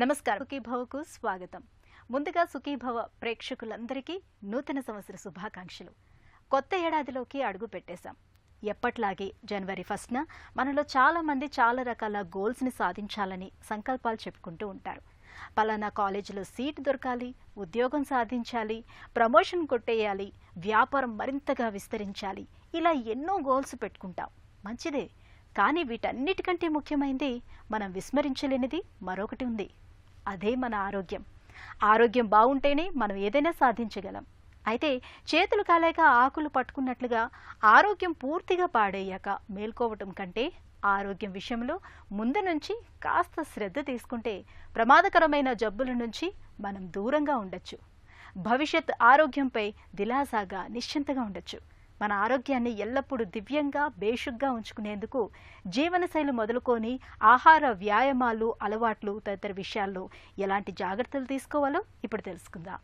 నమస్కారం. సుఖీభవకు స్వాగతం. ముందుగా సుఖీభవ ప్రేక్షకులందరికీ నూతన సంవత్సర శుభాకాంక్షలు. కొత్త ఏడాదిలోకి అడుగు పెట్టేశాం. ఎప్పట్లాగే జనవరి 1న మనలో చాలా మంది చాలా రకాల గోల్స్ని సాధించాలని సంకల్పాలు చెప్పుకుంటూ ఉంటారు. పలానా కాలేజీలో సీట్ దొరకాలి, ఉద్యోగం సాధించాలి, ప్రమోషన్ కొట్టేయాలి, వ్యాపారం మరింతగా విస్తరించాలి, ఇలా ఎన్నో గోల్స్ పెట్టుకుంటాం. మంచిదే, కానీ వీటన్నిటికంటే ముఖ్యమైనది మనం విస్మరించలేనిది మరొకటి ఉంది. అదే మన ఆరోగ్యం. ఆరోగ్యం బాగుంటేనే మనం ఏదైనా సాధించగలం. అయితే చేతులు కాలేక ఆకులు పట్టుకున్నట్లుగా ఆరోగ్యం పూర్తిగా పాడయ్యాక మేల్కోవటం కంటే ఆరోగ్యం విషయంలో ముందు నుంచి కాస్త శ్రద్ధ తీసుకుంటే ప్రమాదకరమైన జబ్బుల నుంచి మనం దూరంగా ఉండొచ్చు. భవిష్యత్ ఆరోగ్యంపై దిలాసాగా నిశ్చింతగా ఉండొచ్చు. మన ఆరోగ్యాన్ని ఎల్లప్పుడూ దివ్యంగా బేషుగ్గా ఉంచుకునేందుకు జీవనశైలి మొదలుకొని ఆహార, వ్యాయామాలు, అలవాట్లు తదితర విషయాల్లో ఎలాంటి జాగ్రత్తలు తీసుకోవాలో ఇప్పుడు తెలుసుకుందాం.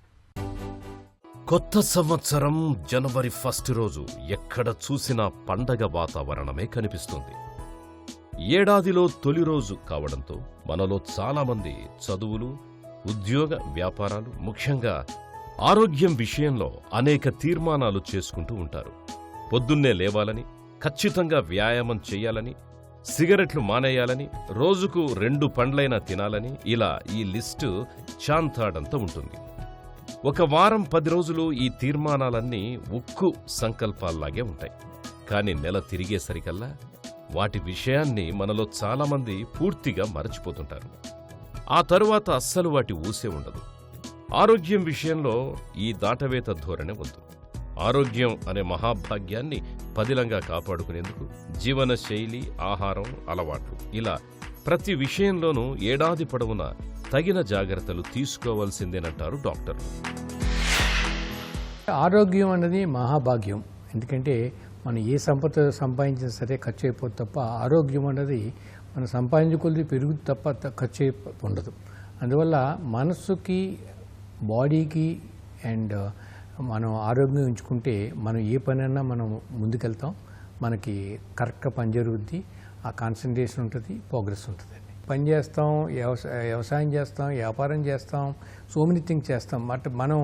కొత్త సంవత్సరం జనవరి 1 రోజు ఎక్కడ చూసినా పండగ వాతావరణమే కనిపిస్తుంది. ఏడాదిలో తొలి రోజు కావడంతో మనలో చాలామంది చదువులు, ఉద్యోగ, వ్యాపారాలు, ముఖ్యంగా ఆరోగ్యం విషయంలో అనేక తీర్మానాలు చేసుకుంటూ ఉంటారు. పొద్దున్నే లేవాలని, ఖచ్చితంగా వ్యాయామం చెయ్యాలని, సిగరెట్లు మానేయాలని, రోజుకు 2 పండ్లైనా తినాలని, ఇలా ఈ లిస్టు చాంతాడంతా ఉంటుంది. ఒక వారం 10 రోజులు ఈ తీర్మానాలన్నీ ఉక్కు సంకల్పాల్లాగే ఉంటాయి. కాని నెల తిరిగేసరికల్లా వాటి విషయాన్ని మనలో చాలామంది పూర్తిగా మరచిపోతుంటారు. ఆ తరువాత అస్సలు వాటి ఊసే ఉండదు. ఆరోగ్యం విషయంలో ఈ దాటవేత ధోరణి వద్దు. ఆరోగ్యం అనే మహాభాగ్యాన్ని పదిలంగా కాపాడుకునేందుకు జీవన శైలి, ఆహారం, అలవాట్లు, ఇలా ప్రతి విషయంలోనూ ఏడాది పొడవునా తగిన జాగ్రత్తలు తీసుకోవాల్సిందేనంటారు డాక్టర్లు. ఆరోగ్యం అన్నది మహాభాగ్యం. ఎందుకంటే మనం ఏ సంపద సంపాదించినా సరే ఖర్చు అయిపోతుంది తప్ప ఆరోగ్యం అన్నది మనం సంపాదించుకొద్ది పెరుగుతుంది తప్ప ఖర్చు ఉండదు. అందువల్ల మనస్సుకి, బాడీకి అండ్ మనం ఆరోగ్యం ఉంచుకుంటే మనం ఏ పనైనా మనం ముందుకెళ్తాం. మనకి కరెక్ట్గా పని జరుగుద్ది, ఆ కాన్సన్ట్రేషన్ ఉంటుంది, ప్రోగ్రెస్ ఉంటుంది. పని చేస్తాం, వ్యవసాయం చేస్తాం, వ్యాపారం చేస్తాం, సో మెనీ థింగ్స్ చేస్తాం. బట్ మనం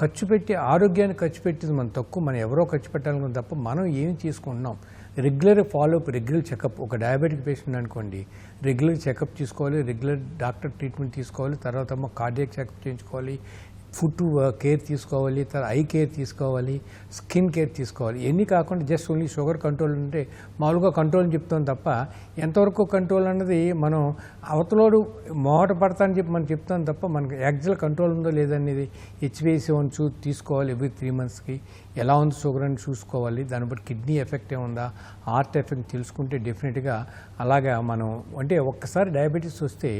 ఖర్చు పెట్టి ఆరోగ్యాన్ని ఖర్చు పెట్టింది మనం తక్కువ. మనం ఎవరో ఖర్చు పెట్టాలనుకున్న తప్ప మనం ఏమి తీసుకుంటున్నాం. Regular follow up, regular checkup. ఒక డయాబెటిక్ పేషెంట్ అనుకోండి, రెగ్యులర్ చెకప్ తీసుకోవాలి, రెగ్యులర్ డాక్టర్ ట్రీట్మెంట్ తీసుకోవాలి, తర్వాత కార్డియాక్ చెకప్ చేయించుకోవాలి, ఫుడ్ కేర్ తీసుకోవాలి, తర్వాత ఐ కేర్ తీసుకోవాలి, స్కిన్ కేర్ తీసుకోవాలి. ఇవన్నీ కాకుండా జస్ట్ ఓన్లీ షుగర్ కంట్రోల్ అంటే మామూలుగా కంట్రోల్ అని చెప్తాం తప్ప ఎంతవరకు కంట్రోల్ అన్నది మనం మొహట పడతానని చెప్పి మనం చెప్తాం తప్ప మనకి యాక్చువల్ కంట్రోల్ ఉందో లేదనేది HbA1c తీసుకోవాలి ఎవ్రీ 3 monthsకి. ఎలా ఉంది షుగర్ అని చూసుకోవాలి. దాన్ని బట్టి కిడ్నీ ఎఫెక్ట్ ఏముందా, హార్ట్ ఎఫెక్ట్ తెలుసుకుంటే డెఫినెట్గా అలాగా మనం అంటే ఒక్కసారి డయాబెటీస్ వస్తే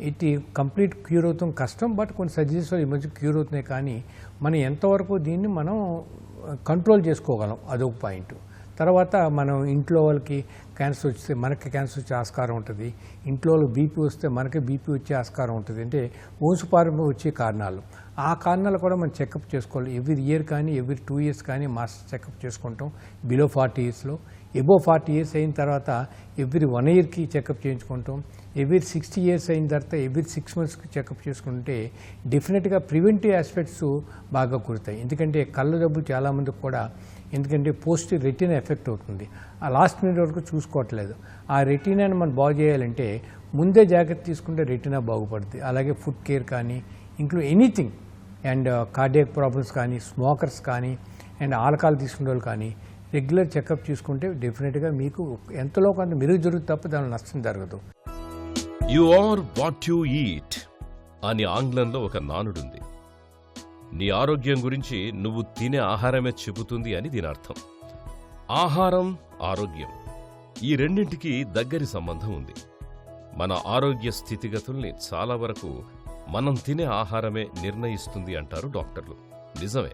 ఇది కంప్లీట్ క్యూర్ అవుతాం కష్టం. బట్ కొన్ని సర్జరీస్లో ఈ మధ్య క్యూర్ అవుతున్నాయి. కానీ మనం ఎంతవరకు దీన్ని మనం కంట్రోల్ చేసుకోగలం, అదొక పాయింట్. తర్వాత మనం ఇంట్లో వాళ్ళకి క్యాన్సర్ వస్తే మనకి క్యాన్సర్ వచ్చే ఆస్కారం ఉంటుంది. ఇంట్లో వాళ్ళకి బీపీ వస్తే మనకి బీపీ వచ్చే ఆస్కారం ఉంటుంది. అంటే వంశపారంపర్యం వచ్చే కారణాలు, ఆ కారణాలు కూడా మనం చెకప్ చేసుకోవాలి. ఎవ్రీ ఇయర్ కానీ ఎవ్రీ 2 years కానీ మాస్టర్ చెకప్ చేసుకుంటాం. బిలో 40 yearsలో, ఎబో 40 years అయిన తర్వాత ఎవ్రీ 1 yearకి చెకప్ చేయించుకుంటాం. ఎవ్రీ 60 years అయిన తర్వాత ఎవ్రీ 6 monthsకి చెకప్ చేసుకుంటే డెఫినెట్గా ప్రివెంటివ్ ఆస్పెక్ట్స్ బాగా కుడతాయి. ఎందుకంటే కళ్ళ జబ్బులు చాలామందికి కూడా, ఎందుకంటే పోస్ట్ రెటీనా ఎఫెక్ట్ అవుతుంది. ఆ లాస్ట్ మినిట్ వరకు చూసుకోవట్లేదు. ఆ రెటీనాని మనం బాగు చేయాలంటే ముందే జాగ్రత్త తీసుకుంటే రెటీనా బాగుపడుతుంది. అలాగే ఫుడ్ కేర్ కానీ, include anything, and cardiac problems కానీ, స్మోకర్స్ కానీ, అండ్ ఆల్కహాల్ తీసుకునే వాళ్ళు కానీ రెగ్యులర్ చెకప్ చేసుకుంటే డెఫినెట్గా మీకు ఎంతలో కొంత మెరుగు జరుగుతుంది తప్ప దాని నష్టం జరగదు. You are what you eat అని ఆంగ్లంలో ఒక నానుడుంది. నీ ఆరోగ్యం గురించి నువ్వు తినే ఆహారమే చెబుతుంది అని దీని అర్థం. ఆహారం, ఆరోగ్యం ఈ రెండింటికి దగ్గరి సంబంధం ఉంది. మన ఆరోగ్య స్థితిగతుల్ని చాలా వరకు మనం తినే ఆహారమే నిర్ణయిస్తుంది అంటారు డాక్టర్లు. నిజమే.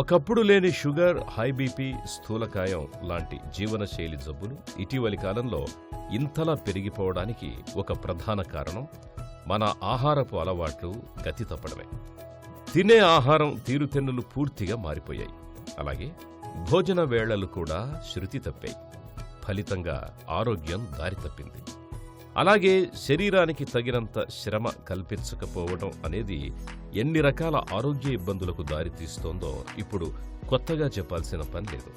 ఒకప్పుడు లేని షుగర్, హై బీపీ, స్థూలకాయం లాంటి జీవనశైలి జబ్బులు ఇటీవలి కాలంలో ఇంతలా పెరిగిపోవడానికి ఒక ప్రధాన కారణం మన ఆహారపు అలవాట్లు గతి తప్పడమే. తినే ఆహారం తీరుతెన్నులు పూర్తిగా మారిపోయాయి. అలాగే భోజన వేళలు కూడా శృతి తప్పాయి. ఫలితంగా ఆరోగ్యం దారి తప్పింది. అలాగే శరీరానికి తగినంత శ్రమ కల్పించకపోవడం అనేది ఎన్ని రకాల ఆరోగ్య ఇబ్బందులకు దారితీస్తోందో ఇప్పుడు కొత్తగా చెప్పాల్సిన పని లేదు.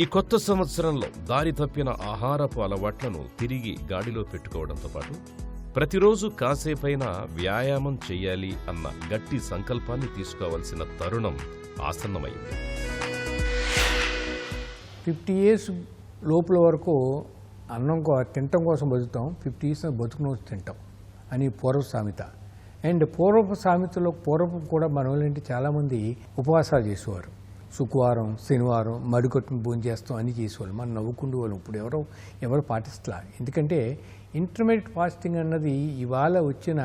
ఈ కొత్త సంవత్సరంలో దారి తప్పిన ఆహారపు అలవాట్లను తిరిగి గాడిలో పెట్టుకోవడంతో పాటు ప్రతిరోజు కాసేపైనా వ్యాయామం చెయ్యాలి అన్న గట్టి సంకల్పాన్ని తీసుకోవాల్సిన తరుణం ఆసన్నమైంది. 50 years లోపల వరకు అన్నం తినటం కోసం బతుకుతాం, 50 years బతుకుని తింటాం అని పూర్వ సామెత. అండ్ పూర్వపు సామెతలో పూర్వపు కూడా మన వాళ్ళంటే చాలామంది ఉపవాసాలు చేసేవారు. శుక్రవారం, శనివారం మడికొట్టుని భోజనం చేస్తాం అని చేసేవాళ్ళు. మనం నవ్వుకుండే వాళ్ళు. ఇప్పుడు ఎవరు పాటిస్తలా. ఎందుకంటే ఇంటర్మీడియట్ ఫాస్టింగ్ అన్నది ఇవాళ వచ్చిన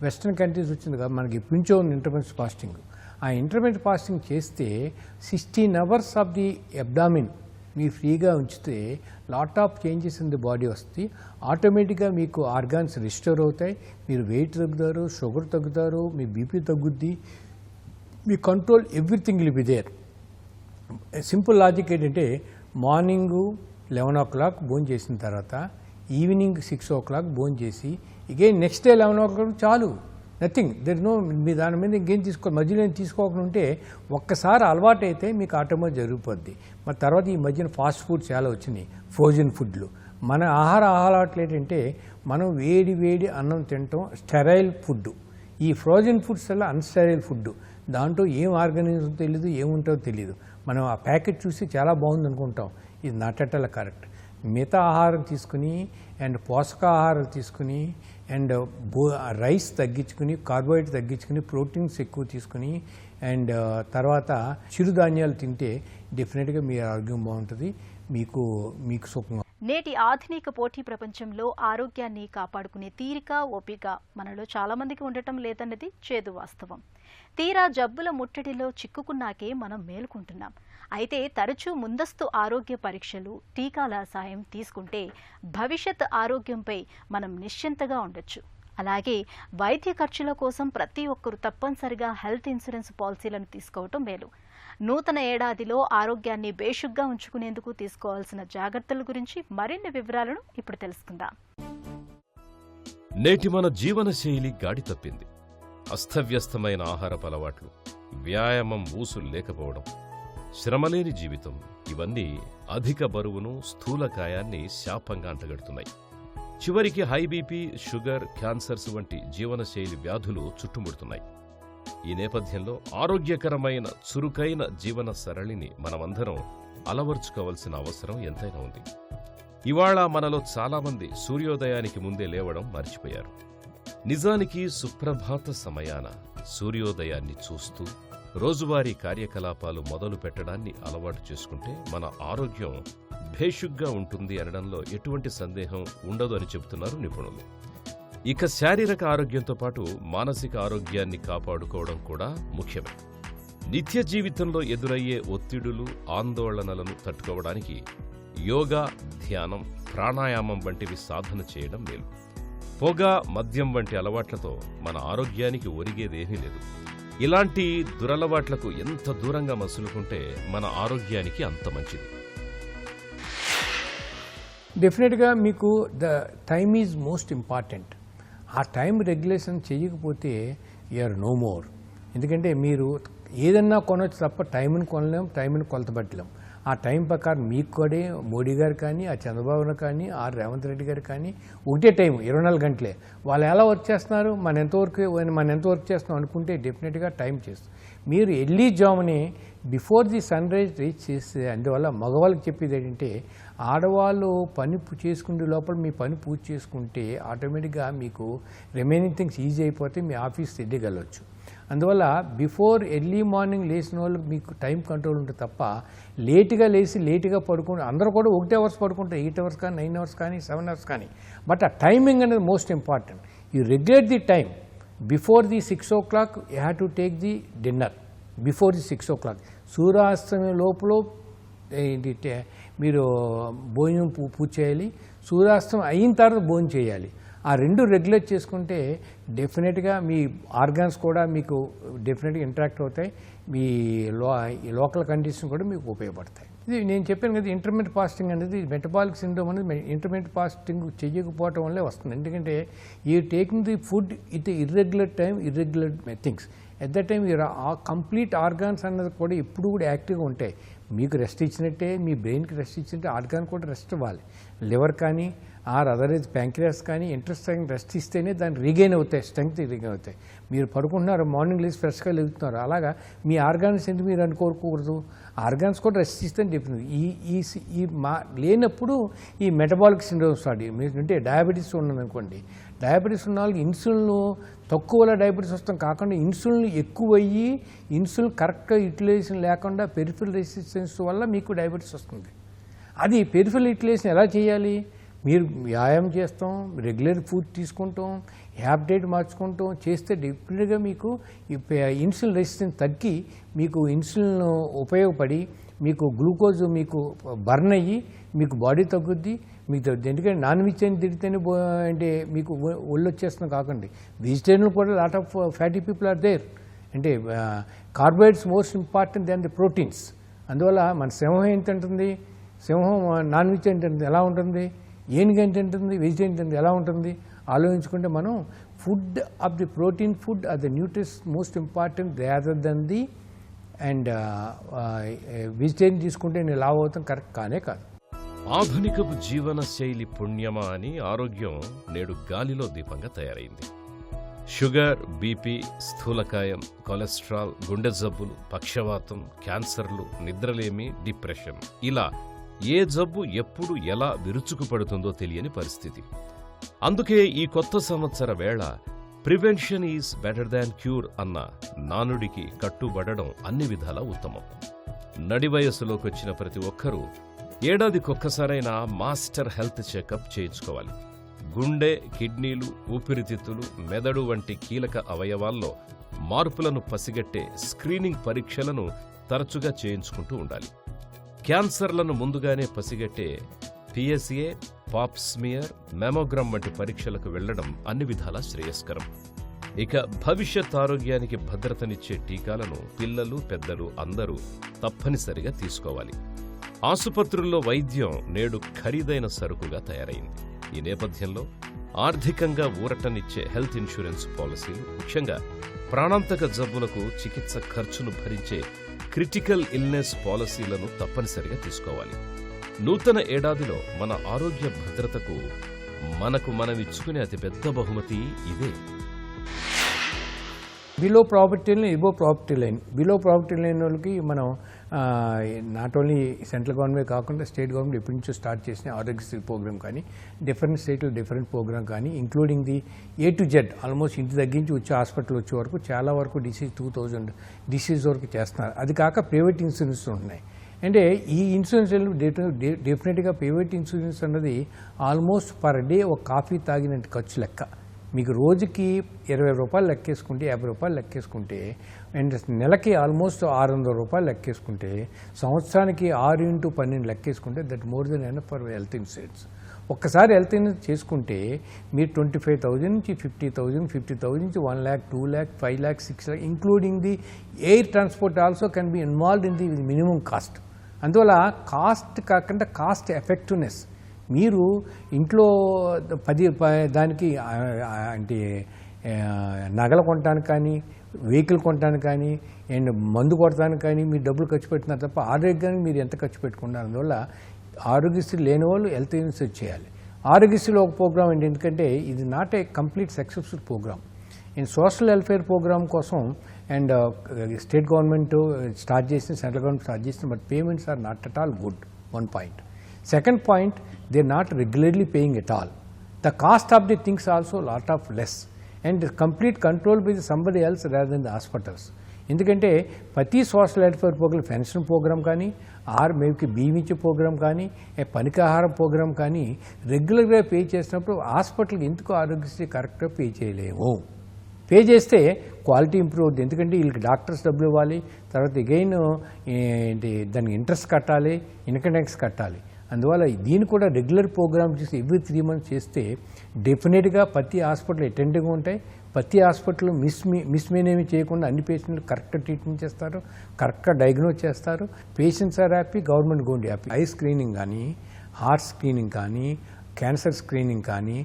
వెస్ట్రన్ కంట్రీస్ వచ్చింది కదా, మనకి ఎప్పుంచో ఉంది ఇంటర్మీడియట్ ఫాస్టింగ్. ఆ ఇంటర్మీడియట్ ఫాస్టింగ్ చేస్తే 16 hours ఆఫ్ ది అబ్డామిన్ మీ ఫ్రీగా ఉంచితే lot of changes in the body వస్తాయి. ఆటోమేటిక్గా మీకు ఆర్గాన్స్ రిస్టోర్ అవుతాయి, మీరు వెయిట్ తగ్గుతారు, షుగర్ తగ్గుతారు, మీ బీపీ తగ్గుద్ది, మీ control everything will be there. Simple logic ఏంటంటే మార్నింగు 11 o'clock భోజనం చేసిన తర్వాత ఈవినింగ్ 6 o'clock భోజనం చేసి ఇగైన్ నెక్స్ట్ డే 11 o'clock చాలు. నథింగ్, దెర్ నో, మీ దాని మీద ఇంకేం మధ్యలో ఏం తీసుకోకుండా ఉంటే ఒక్కసారి అలవాటు అయితే మీకు ఆటోమేటిక్ జరిగిపోద్ది. మరి తర్వాత ఈ మధ్యన ఫాస్ట్ ఫుడ్ చాలా వచ్చినాయి, ఫ్రోజన్ ఫుడ్లు. మన ఆహార అలవాట్లు ఏంటంటే మనం వేడి అన్నం తినటం స్టెరైల్ ఫుడ్. ఈ ఫ్రోజన్ ఫుడ్స్ వల్ల అన్స్టెరైల్ ఫుడ్. దాంట్లో ఏం ఆర్గానిజం తెలియదు, ఏముంటుందో తెలియదు. మనం ఆ ప్యాకెట్ చూసి చాలా బాగుంది అనుకుంటాం, ఇది నాటట్టల కరెక్ట్. మిగతా ఆహారం తీసుకుని అండ్ పోషకాహారం తీసుకుని అండ్ రైస్ తగ్గించుకుని, కార్బోహైడ్రేట్ తగ్గించుకుని, ప్రోటీన్స్ ఎక్కువ తీసుకుని అండ్ తర్వాత చిరుధాన్యాలు తింటే డెఫినెట్గా మీ ఆరోగ్యం బాగుంటుంది, మీకు సుఖంగా. నేటి ఆధునిక పోటీ ప్రపంచంలో ఆరోగ్యాన్ని కాపాడుకునే తీరిక, ఓపిక మనలో చాలా మందికి ఉండటం లేదన్నది చేదు వాస్తవం. తీరా జబ్బుల ముట్టడిలో చిక్కుకున్నాకే మనం మేలుకుంటున్నాం. అయితే తరచూ ముందస్తు ఆరోగ్య పరీక్షలు, టీకాల సాయం తీసుకుంటే భవిష్యత్ ఆరోగ్యంపై మనం నిశ్చింతగా ఉండొచ్చు. అలాగే వైద్య ఖర్చుల కోసం ప్రతి ఒక్కరూ తప్పనిసరిగా హెల్త్ ఇన్సూరెన్స్ పాలసీలను తీసుకోవటం మేలు. నూతన ఏడాదిలో ఆరోగ్యాన్ని బేషుగ్గా ఉంచుకునేందుకు తీసుకోవాల్సిన జాగ్రత్తల గురించి మరిన్ని వివరాలను ఇప్పుడు తెలుసుకుందాం. నేటి మన జీవనశైలి గాడి తప్పింది. అస్తవ్యస్తమైన ఆహారపు అలవాట్లు, వ్యాయామం ఊసులు లేకపోవడం, శ్రమలేని జీవితం, ఇవన్నీ అధిక బరువును, స్థూలకాయాన్ని శాపంగా అంటగడుతున్నాయి. చివరికి హై బీపీ, షుగర్, క్యాన్సర్స్ వంటి జీవనశైలి వ్యాధులు చుట్టుముడుతున్నాయి. ఈ నేపథ్యంలో ఆరోగ్యకరమైన, చురుకైన జీవన సరళిని మనమందరం అలవర్చుకోవాల్సిన అవసరం ఎంతైనా ఉంది. ఇవాళ మనలో చాలామంది సూర్యోదయానికి ముందే లేవడం మర్చిపోయారు. నిజానికి సుప్రభాత సమయాన సూర్యోదయాన్ని చూస్తూ రోజువారీ కార్యకలాపాలు మొదలు పెట్టడాన్ని అలవాటు చేసుకుంటే మన ఆరోగ్యం భేషుగ్గా ఉంటుంది అనడంలో ఎటువంటి సందేహం ఉండదు అని చెబుతున్నారు నిపుణులు. ఇక శారీరక ఆరోగ్యంతో పాటు మానసిక ఆరోగ్యాన్ని కాపాడుకోవడం కూడా ముఖ్యమే. నిత్య జీవితంలో ఎదురయ్యే ఒత్తిడులు, ఆందోళనలను తట్టుకోవడానికి యోగా, ధ్యానం, ప్రాణాయామం వంటివి సాధన చేయడం మేలు. పొగ, మద్యం వంటి అలవాట్లతో మన ఆరోగ్యానికి ఒరిగేదేమీ లేదు. ఇలాంటి దురలవాట్లకు ఎంత దూరంగా మసులుకుంటే మన ఆరోగ్యానికి అంత మంచిది. డెఫినెట్గా మీకు the time is most important. ఆ టైం రెగ్యులేషన్ చేయకపోతే యూఆర్ నో మోర్. ఎందుకంటే మీరు ఏదన్నా కొనవచ్చు తప్ప టైంని కొనలేం, టైంని కొలతబట్టలేం. ఆ టైం ప్రకారం మీకు కూడా మోడీ గారు కానీ, ఆ చంద్రబాబు కానీ, ఆర్ రేవంత్ రెడ్డి గారు కానీ ఒకటే టైం 24 గంటలే. వాళ్ళు ఎలా వర్క్ చేస్తున్నారు, మనం ఎంత వర్క్ చేస్తున్నాం అనుకుంటే డెఫినెట్గా టైం చేస్తాం. మీరు ఎర్లీ జామునే before the sunrise reach చేస్తే, అందువల్ల మగవాళ్ళకి చెప్పేది ఏంటంటే ఆడవాళ్ళు పని చేసుకునే లోపల మీ పని పూర్తి చేసుకుంటే ఆటోమేటిక్గా మీకు రిమైనింగ్ థింగ్స్ ఈజీ అయిపోతే మీ ఆఫీస్ తిరిగెళ్ళొచ్చు. అందువల్ల బిఫోర్ ఎర్లీ మార్నింగ్ లేచిన వాళ్ళు మీకు టైం కంట్రోల్ ఉంటుంది తప్ప లేటుగా లేచి లేటుగా పడుకుంటే అందరూ కూడా 1 hours పడుకుంటారు, 8 hours కానీ, 9 hours కానీ, 7 hours కానీ. బట్ ఆ టైమింగ్ అనేది most important. You regulate the time. Before the 6 o'clock you have to take the dinner. Before the 6 o'clock సూర్యాస్తమయం లోపల మీరు భోజనం పూర్తి చేయాలి. సూర్యాస్తం అయిన తర్వాత భోజనం చేయాలి. ఆ రెండు రెగ్యులేట్ చేసుకుంటే డెఫినెట్గా మీ ఆర్గాన్స్ కూడా మీకు డెఫినెట్గా ఇంటరాక్ట్ అవుతాయి. మీ లోకల్ కండిషన్ కూడా మీకు ఉపయోగపడతాయి. ఇది నేను చెప్పాను కదా, ఇంటర్మీడియట్ ఫాస్టింగ్ అనేది మెటబాలిక్ సిండ్రోమ్ అనేది ఇంటర్మీడియట్ ఫాస్టింగ్ చేయకపోవటం వల్లే వస్తుంది. ఎందుకంటే ఈ taking the food it irregular time, irregular things. At the time ఆ కంప్లీట్ ఆర్గాన్స్ అన్నది కూడా ఎప్పుడు కూడా యాక్టివ్గా ఉంటాయి. మీకు రెస్ట్ ఇచ్చినట్టే మీ బ్రెయిన్కి రెస్ట్ ఇచ్చినట్టే ఆర్గాన్ కూడా రెస్ట్ ఇవ్వాలి. లివర్ కానీ అదర్వైజ్ ప్యాంక్రియాస్ కానీ ఇంట్రెస్ట్ రెస్ట్ ఇస్తేనే దాన్ని రీగైన్ అవుతాయి, స్ట్రెంగ్త్ రీగైన్ అవుతాయి. మీరు పడుకుంటున్నారు, మార్నింగ్ లేచి ఫ్రెష్గా లేగుతున్నారు, అలాగా మీ ఆర్గాన్స్ ఎందుకు మీరు అనుకోకూడదు, ఆర్గాన్స్ కూడా రెస్ట్ ఇస్తేనే చెప్తుంది. ఈ లేనప్పుడు ఈ మెటబాలిక్ సిండ్రోమ్ స్టార్ట్. అంటే డయాబెటీస్ ఉన్నదనుకోండి, డయాబెటీస్ ఉన్న వాళ్ళకి ఇన్సులిన్ తక్కువలో డయాబెటీస్ వస్తాం కాకుండా ఇన్సులిన్ ఎక్కువయ్యి ఇన్సులిన్ కరెక్ట్గా యూటిలైజేషన్ లేకుండా పెరిఫెరల్ రెసిస్టెన్స్ వల్ల మీకు డయాబెటీస్ వస్తుంది. అది పెరిఫెరల్ యూటిలైజేషన్ ఎలా చేయాలి? మీరు వ్యాయామం చేస్తాం, రెగ్యులర్ ఫుడ్ తీసుకుంటాం, హ్యాబ్ డైట్ మార్చుకుంటాం చేస్తే డెఫినెట్గా మీకు ఇన్సులిన్ రెసిస్టెన్స్ తగ్గి మీకు ఇన్సులిన్ ఉపయోగపడి మీకు గ్లూకోజ్ మీకు బర్న్ అయ్యి మీకు బాడీ తగ్గుద్ది. మీకు ఎందుకంటే నాన్ వెజ్ అని తిడితేనే అంటే మీకు ఒళ్ళు వచ్చేస్తుంది కాకండి. వెజిటేరియన్ కూడా lot of fatty people are there. అంటే carbohydrates most important than the proteins. అందువల్ల మన సింహం ఏం తింటుంది, సింహం నాన్ వెజ్ ఏం తింటుంది ఎలా ఉంటుంది, ఏనుగు ఏం తింటుంది, వెజిటేరియన్ తింటుంది ఎలా ఉంటుంది ఆలోచించుకుంటే మనం food of the protein food are the nutrients most important rather than the and vegetarian తీసుకుంటే నేను లావ్ అవుతాం కరెక్ట్ కానే కాదు. ఆధునికపు జీవన శైలి పుణ్యమా అని ఆరోగ్యం నేడు గాలిలో దీపంగా తయారైంది. షుగర్, బీపీ, స్థూలకాయం, కొలెస్ట్రాల్, గుండె జబ్బులు, పక్షవాతం, క్యాన్సర్లు, నిద్రలేమి, డిప్రెషన్, ఇలా ఏ జబ్బు ఎప్పుడు ఎలా విరుచుకుపడుతుందో తెలియని పరిస్థితి. అందుకే ఈ కొత్త సంవత్సర వేళ prevention is better than cure అన్న నానుడికి కట్టుబడడం అన్ని విధాలా ఉత్తమం. నడి వయస్సులోకొచ్చిన ప్రతి ఒక్కరూ ఏడాదికొక్కసారైనా మాస్టర్ హెల్త్ చెకప్ చేయించుకోవాలి. గుండె, కిడ్నీలు, ఊపిరితిత్తులు, మెదడు వంటి కీలక అవయవాల్లో మార్పులను పసిగట్టే స్క్రీనింగ్ పరీక్షలను తరచుగా చేయించుకుంటూ ఉండాలి. క్యాన్సర్లను ముందుగానే పసిగట్టే పిఎస్ఏ, పాప్స్మియర్, మెమోగ్రామ్ వంటి పరీక్షలకు వెళ్లడం అన్ని విధాలా శ్రేయస్కరం. ఇక భవిష్యత్ ఆరోగ్యానికి భద్రతనిచ్చే టీకాలను పిల్లలు, పెద్దలు అందరూ తప్పనిసరిగా తీసుకోవాలి. ఆసుపత్రుల్లో వైద్యం నేడు ఖరీదైన సరుకుగా తయారైంది. ఈ నేపథ్యంలో ఆర్థికంగా ఊరటనిచ్చే హెల్త్ ఇన్సూరెన్స్ పాలసీలు, ముఖ్యంగా ప్రాణాంతక జబ్బులకు చికిత్స ఖర్చును భరించే క్రిటికల్ ఇల్నెస్ పాలసీలను తప్పనిసరిగా తీసుకోవాలి. నూతన ఏడాదిలో మన ఆరోగ్య భద్రతకు మనకు మనమిచ్చుకునే అతిపెద్ద బహుమతి ఇదే. Below property line, above property line. Below property line వాళ్ళకి మనం నాట్ ఓన్లీ సెంట్రల్ గవర్నమెంట్ కాకుండా స్టేట్ గవర్నమెంట్ ఎప్పటి నుంచో స్టార్ట్ చేసిన ఆరోగ్యశ్రీ ప్రోగ్రామ్ కానీ, డిఫరెంట్ స్టేట్లో డిఫరెంట్ ప్రోగ్రామ్ కానీ, including the A to Z almost ఇంటి తగ్గించి వచ్చే హాస్పిటల్ వచ్చే వరకు చాలా వరకు డిసీజ్ 2000 డిసీజ్ వరకు చేస్తున్నారు. అది కాక ప్రైవేట్ ఇన్సూరెన్స్ ఉంటున్నాయి. అంటే ఈ ఇన్సూరెన్స్ డెఫినెట్గా ప్రైవేట్ ఇన్సూరెన్స్ అన్నది ఆల్మోస్ట్ పర్ డే ఒక కాఫీ తాగినట్టు ఖర్చు లెక్క. మీకు రోజుకి 20 రూపాయలు లెక్కేసుకుంటే, 50 రూపాయలు లెక్కేసుకుంటే, అండ్ నెలకి ఆల్మోస్ట్ 600 రూపాయలు లెక్కేసుకుంటే, సంవత్సరానికి 6 × 12 లెక్కేసుకుంటే that more then enough for health insurance. ఒక్కసారి హెల్త్ ఇన్సూరెన్స్ చేసుకుంటే మీరు 25,000 నుంచి 50,000, 50,000 నుంచి 1 lakh, 2 lakh, 5 lakh, 6 lakh, including the air transport also can be involved in the minimum cost. అందువల్ల కాస్ట్ కాకుండా కాస్ట్ ఎఫెక్టివ్నెస్. మీరు ఇంట్లో దానికి అంటే నగలు కొనడానికి కానీ, వెహికల్ కొనడానికి కానీ, అండ్ మందు కొట్టడానికి కానీ మీరు డబ్బులు ఖర్చు పెడుతున్నారు తప్ప ఆరోగ్యానికి మీరు ఎంత ఖర్చు పెట్టుకున్నారు. అందువల్ల ఆరోగ్యశ్రీ లేని వాళ్ళు హెల్త్ ఇన్సూరెన్స్ చేయాలి. ఆరోగ్యశ్రీలో ఒక ప్రోగ్రామ్ ఏంటి, ఎందుకంటే ఇది not a complete successful program. And social welfare program కోసం అండ్ స్టేట్ గవర్నమెంట్ స్టార్ట్ చేసిన, సెంట్రల్ గవర్నమెంట్ స్టార్ట్ చేసిన, but payments are not at all good. 1 point. Second point, they are not regularly paying at all. The cost of the things also lot of less, and complete control by somebody else rather than the hospitals. ఎందుకంటే ప్రతి social welfare program, pension program కానీ, మేబీకి బీమిచ్చే programme కానీ, పనికాహారం programme కానీ రెగ్యులర్గా pay చేసినప్పుడు హాస్పిటల్కి ఎందుకు ఆరోగ్యశ్రీ కరెక్ట్గా పే చేయలేము. పే చేస్తే క్వాలిటీ ఇంప్రూవ్ అవుతుంది. ఎందుకంటే వీళ్ళకి డాక్టర్స్ డబ్బులు ఇవ్వాలి, తర్వాత అగైన్ ఏంటి దానికి ఇంట్రెస్ట్ కట్టాలి, ఇన్కమ్ ట్యాక్స్ కట్టాలి. అందువల్ల దీన్ని కూడా రెగ్యులర్ ప్రోగ్రామ్ చేసి ఎవ్రీ 3 months చేస్తే డెఫినెట్గా ప్రతి హాస్పిటల్ అటెండ్గా ఉంటాయి. ప్రతి హాస్పిటల్ మిస్మేనేమి చేయకుండా అన్ని పేషెంట్లు కరెక్ట్ ట్రీట్మెంట్ చేస్తారు, కరెక్ట్గా డయాగ్నోజ్ చేస్తారు. పేషెంట్స్ ఆర్ హ్యాపీ, గవర్నమెంట్ గోండి హ్యాపీ. ఐ స్క్రీనింగ్ కానీ, హార్ట్ స్క్రీనింగ్ కానీ, క్యాన్సర్ స్క్రీనింగ్ కానీ,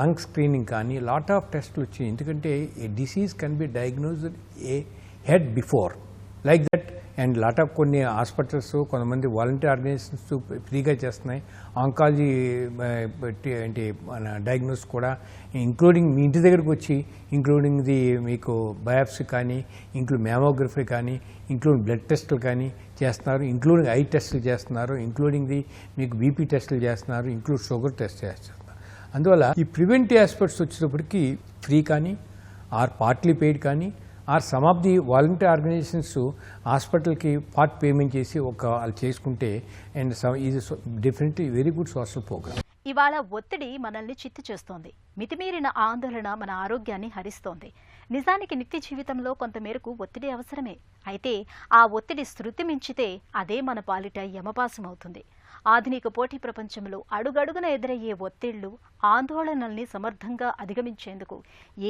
లంగ్ స్క్రీనింగ్ కానీ లాట్ ఆఫ్ టెస్ట్లు వచ్చాయి. ఎందుకంటే ఏ disease can be diagnosed ahead before like that. And lot of కొన్ని హాస్పిటల్స్ కొంతమంది వాలంటీర్ ఆర్గనైజేషన్స్ ఫ్రీగా చేస్తున్నాయి ఆంకాలజీ అంటే మన డయాగ్నోస్ కూడా, ఇంక్లూడింగ్ మీ ఇంటి దగ్గరకు వచ్చి ఇంక్లూడింగ్ మీకు బయాప్సీ కానీ, ఇంక్లూడ్ మ్యామోగ్రఫీ కానీ, ఇంక్లూడింగ్ బ్లడ్ టెస్టులు కానీ చేస్తున్నారు, ఇంక్లూడింగ్ ఐ టెస్టులు చేస్తున్నారు, ఇంక్లూడింగ్ మీకు బీపీ టెస్టులు చేస్తున్నారు, ఇంక్లూడ్ షుగర్ టెస్ట్ చేస్తున్నారు. అందువల్ల ఈ ప్రివెంటివ్ ఆస్పెక్ట్స్ వచ్చేటప్పటికి ఫ్రీ కానీ ఆర్ పార్ట్లీ పెయిడ్ కానీ or some of the volunteer organizations హాస్పిటల్కి పార్ట్ పేమెంట్ చేసి వాళ్ళు చేసుకుంటే అండ్ ఇది definitely very good social program. ఇవాళ ఒత్తిడి మనల్ని చిత్తు చేస్తోంది. మితిమీరిన ఆందోళన మన ఆరోగ్యాన్ని హరిస్తోంది. నిజానికి నిత్య జీవితంలో కొంతమేరకు ఒత్తిడి అవసరమే. అయితే ఆ ఒత్తిడి శృతి మించితే అదే మన పాలిట యమపాసమవుతుంది. ఆధునిక పోటీ ప్రపంచంలో అడుగడుగున ఎదురయ్యే ఒత్తిళ్లు, ఆందోళనల్ని సమర్థంగా అధిగమించేందుకు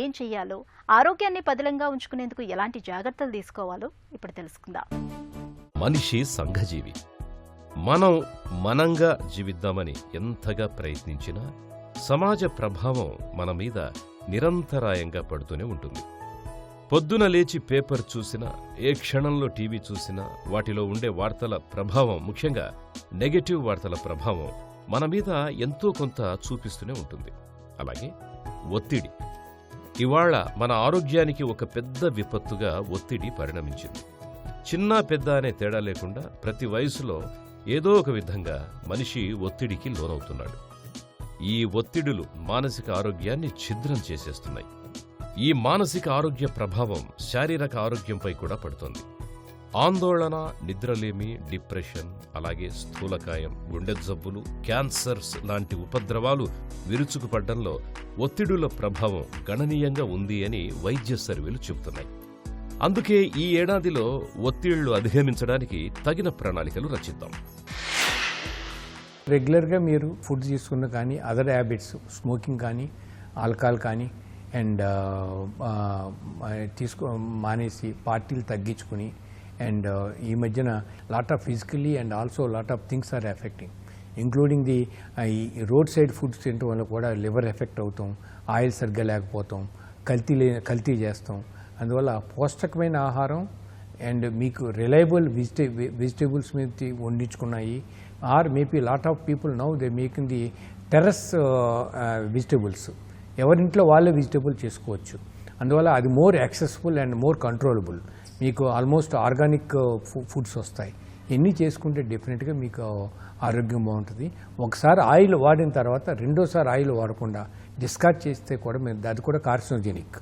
ఏం చెయ్యాలో, ఆరోగ్యాన్ని పదిలంగా ఉంచుకునేందుకు ఎలాంటి జాగ్రత్తలు తీసుకోవాలో ఇప్పుడు తెలుసుకుందాం. మనిషి సంఘజీవి. మనం మనంగా జీవిద్దామని ఎంతగా ప్రయత్నించినా సమాజ ప్రభావం మన మీద నిరంతరాయంగా పడుతూనే ఉంటుంది. పొద్దున లేచి పేపర్ చూసినా, ఏ క్షణంలో టీవీ చూసినా వాటిలో ఉండే వార్తల ప్రభావం, ముఖ్యంగా నెగటివ్ వార్తల ప్రభావం మన మీద ఎంతో కొంత చూపిస్తూనే ఉంటుంది. అలాగే ఒత్తిడి ఇవాళ మన ఆరోగ్యానికి ఒక పెద్ద విపత్తుగా ఒత్తిడి పరిణమించింది. చిన్న పెద్ద అనే తేడా లేకుండా ప్రతి వయసులో ఏదో ఒక విధంగా మనిషి ఒత్తిడికి లోనవుతున్నాడు. ఈ ఒత్తిడులు మానసిక ఆరోగ్యాన్ని ఛిద్రం చేసేస్తున్నాయి. ఈ మానసిక ఆరోగ్య ప్రభావం శారీరక ఆరోగ్యంపై కూడా పడుతోంది. ఆందోళన, నిద్రలేమి, డిప్రెషన్, అలాగే స్థూలకాయం, గుండె జబ్బులు, క్యాన్సర్స్ లాంటి ఉపద్రవాలు విరుచుకుపడ్డంలో ఒత్తిడుల ప్రభావం గణనీయంగా ఉంది అని వైద్య సర్వేలు చెబుతున్నాయి. అందుకే ఈ ఏడాదిలో ఒత్తిళ్లు అధిగమించడానికి తగిన ప్రణాళికలు రచిద్దాం. రెగ్యులర్గా మీరు ఫుడ్ తీసుకున్న కానీ, అదర్ హ్యాబిట్స్, స్మోకింగ్ కానీ, ఆల్కహాల్ కానీ అండ్ మానేసి పార్టీలు తగ్గించుకుని అండ్ ఈ మధ్యన lot of physically and also lot of things are affecting including the ఈ రోడ్ సైడ్ ఫుడ్స్ తినడం వల్ల కూడా లివర్ ఎఫెక్ట్ అవుతాం, ఆయిల్ సరిగ్గా లేకపోతాం, కల్తీ చేస్తాం. అందువల్ల పౌష్టికమైన ఆహారం అండ్ మీకు రిలయబుల్ వెజిటేబుల్స్ మీద వండించుకున్నాయి or maybe lot of people now they making the terrace vegetables, ఎవరింట్లో వాళ్ళే వెజిటేబుల్ చేసుకోవచ్చు. అందువల్ల అది more accessible and more controllable. మీకు ఆల్మోస్ట్ ఆర్గానిక్ ఫుడ్స్ వస్తాయి. ఎన్ని చేసుకుంటే డెఫినెట్గా మీకు ఆరోగ్యం బాగుంటుంది. ఒకసారి ఆయిల్ వాడిన తర్వాత రెండోసారి ఆయిల్ వాడకుండా డిస్కార్డ్ చేస్తే కూడా అది కూడా కార్సినోజెనిక్.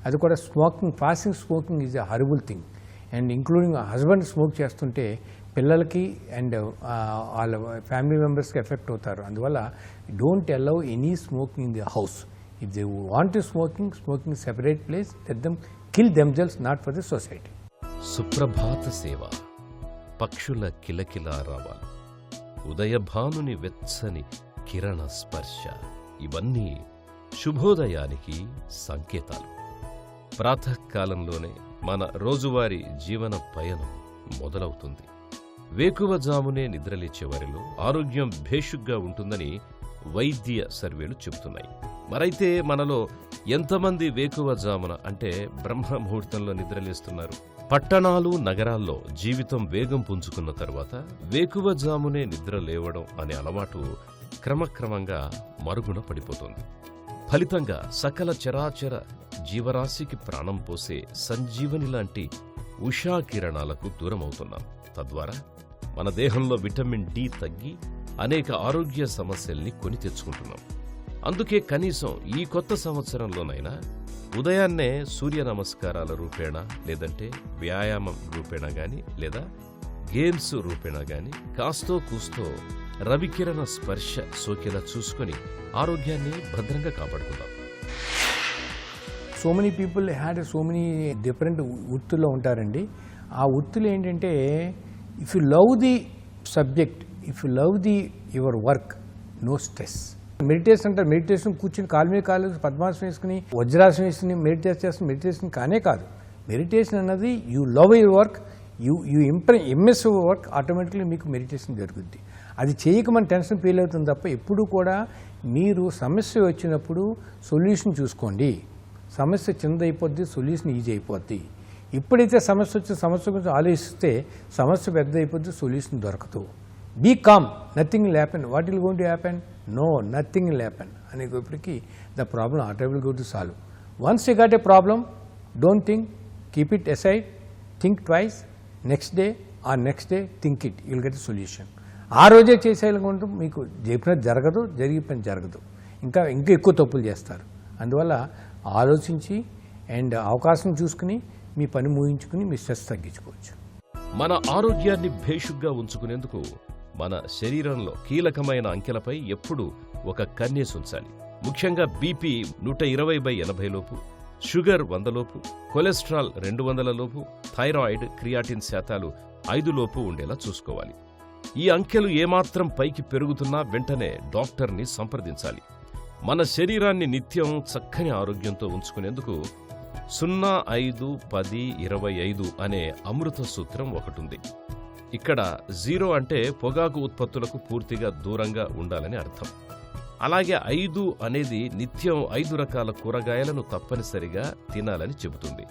అది కూడా smoking, fasting smoking is a horrible thing. And including husband smoke చేస్తుంటే పిల్లలకి అండ్ వాళ్ళ ఫ్యామిలీ మెంబర్స్కి ఎఫెక్ట్ అవుతారు. అందువల్ల don't allow any smoking in the house. If they want to smoking separate place, let them kill themselves, not for the society. సుప్రభాత సేవ, పక్షుల కిలకిలా రావాలు, ఉదయభానుని వెచ్చని కిరణ స్పర్శ, ఇవన్నీ శుభోదయానికి సంకేతాలు. ప్రాతకాలంలోనే మన రోజువారీ జీవన పయనం మొదలవుతుంది. వేకువజామునే నిద్రలేచేవారిలో ఆరోగ్యం భేషుగ్గా ఉంటుందని వైద్య సర్వేలు చెబుతున్నాయి. మరైతే మనలో ఎంతమంది వేకువజామున అంటే బ్రహ్మముహూర్తంలో నిద్రలేస్తున్నారు? పట్టణాలు, నగరాల్లో జీవితం వేగం పుంజుకున్న తర్వాత వేకువజామునే నిద్ర లేవడం అనే అలవాటు క్రమక్రమంగా మరుగున పడిపోతుంది. ఫలితంగా సకల చరాచర జీవరాశికి ప్రాణం పోసే సంజీవని లాంటి ఉషాకిరణాలకు దూరమవుతున్నాం. తద్వారా మన దేహంలో విటమిన్ డి తగ్గి అనేక ఆరోగ్య సమస్యల్ని కొని తెచ్చుకుంటున్నాం. అందుకే కనీసం ఈ కొత్త సంవత్సరంలోనైనా ఉదయాన్నే సూర్య నమస్కారాల రూపేణా, లేదంటే వ్యాయామం రూపేణా గాని, లేదా గేమ్స్ రూపేణా గాని కాస్తో కూస్తో రవికిరణ స్పర్శ సోకేలా చూసుకొని ఆరోగ్యాన్ని భద్రంగా కాపాడుకుందాం. So many people had so many different వృత్తుల్లో ఉంటారండి. ఆ వృత్తులు ఏంటంటే if you love the subject if you love your work, no stress. Meditation అంటే మెడిటేషన్ కూర్చుని కాలు మీద కాలు పద్మాసనం వేసుకుని వజ్రాసనం వేసుకుని మెడిటేషన్ చేస్తున్న మెడిటేషన్ కానే కాదు. మెడిటేషన్ అన్నది you love your work, you MS your work, automatically మీకు మెడిటేషన్ జరుగుద్ది. అది చేయక మన టెన్షన్ ఫీల్ అవుతుంది తప్ప ఎప్పుడు కూడా మీరు సమస్య వచ్చినప్పుడు సొల్యూషన్ చూసుకోండి. సమస్య చిన్నదైపోద్ది, సొల్యూషన్ ఈజీ అయిపోద్ది. ఎప్పుడైతే సమస్య వచ్చిన సమస్య గురించి ఆలోచిస్తే సమస్య పెద్ద అయిపోద్ది, సొల్యూషన్ దొరకదు. Be calm, nothing will happen. What will going to happen? No, nothing will happen అనేటప్పటికీ ద ప్రాబ్లం ఆటోమేటిక్గా go to solve. Once you got a problem, don't think, keep it aside, think twice, next day or next day think it, you will get a solution. ఆ రోజే చేసేయాలనుకుంటూ మీకు చెప్పినది జరగదు, జరిగే పని జరగదు, ఇంకా ఎక్కువ తప్పులు చేస్తారు. అందువల్ల ఆలోచించి అండ్ అవకాశం చూసుకుని మీ పని ముగించుకుని మీ స్ట్రెస్ తగ్గించుకోవచ్చు. మన ఆరోగ్యాన్ని భేషుగ్గా ఉంచుకునేందుకు మన శరీరంలో కీలకమైన అంకెలపై ఎప్పుడూ ఒక కన్నేసి ఉంచాలి. ముఖ్యంగా బీపీ 120/80 లోపు, షుగర్ 100 లోపు, కొలెస్ట్రాల్ 200 లోపు, థైరాయిడ్, క్రియాటిన్ శాతాలు 5 లోపు ఉండేలా చూసుకోవాలి. ఈ అంకెలు ఏమాత్రం పైకి పెరుగుతున్నా వెంటనే డాక్టర్ని సంప్రదించాలి. మన శరీరాన్ని నిత్యం చక్కని ఆరోగ్యంతో ఉంచుకునేందుకు 0, 5, 10, 25 అనే అమృత సూత్రం ఒకటుంది. ఇక్కడ 0 అంటే పొగాకు ఉత్పత్తులకు పూర్తిగా దూరంగా ఉండాలని అర్థం. అలాగే 5 అనేది నిత్యం 5 రకాల కూరగాయలను తప్పనిసరిగా తినాలని చెబుతుంది.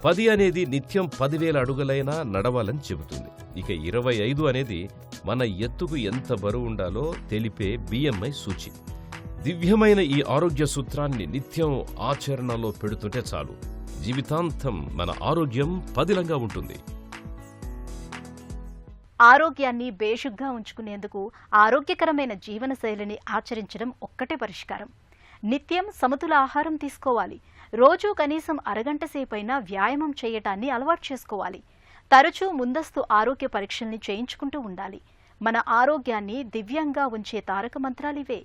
10 అనేది నిత్యం 10,000 అడుగులైనా నడవాలని చెబుతుంది. ఇక 25 అనేది మన ఎత్తుకు ఎంత బరువు ఉండాలో తెలిపే BMI సూచి. దివ్యమైన ఈ ఆరోగ్య సూత్రాన్ని నిత్యం ఆచరణలో పెడుతుంటే చాలు, జీవితాంతం మన ఆరోగ్యం పదిలంగా ఉంటుంది. ఆరోగ్యాన్ని బేషుగ్గా ఉంచుకునేందుకు ఆరోగ్యకరమైన జీవనశైలిని ఆచరించడం ఒక్కటే పరిష్కారం. నిత్యం సమతుల ఆహారం తీసుకోవాలి. రోజూ కనీసం అరగంట సేపైనా వ్యాయామం చేయటాన్ని అలవాటు చేసుకోవాలి. తరచూ ముందస్తు ఆరోగ్య పరీక్షల్ని చేయించుకుంటూ ఉండాలి. మన ఆరోగ్యాన్ని దివ్యంగా ఉంచే తారక మంత్రాలివే.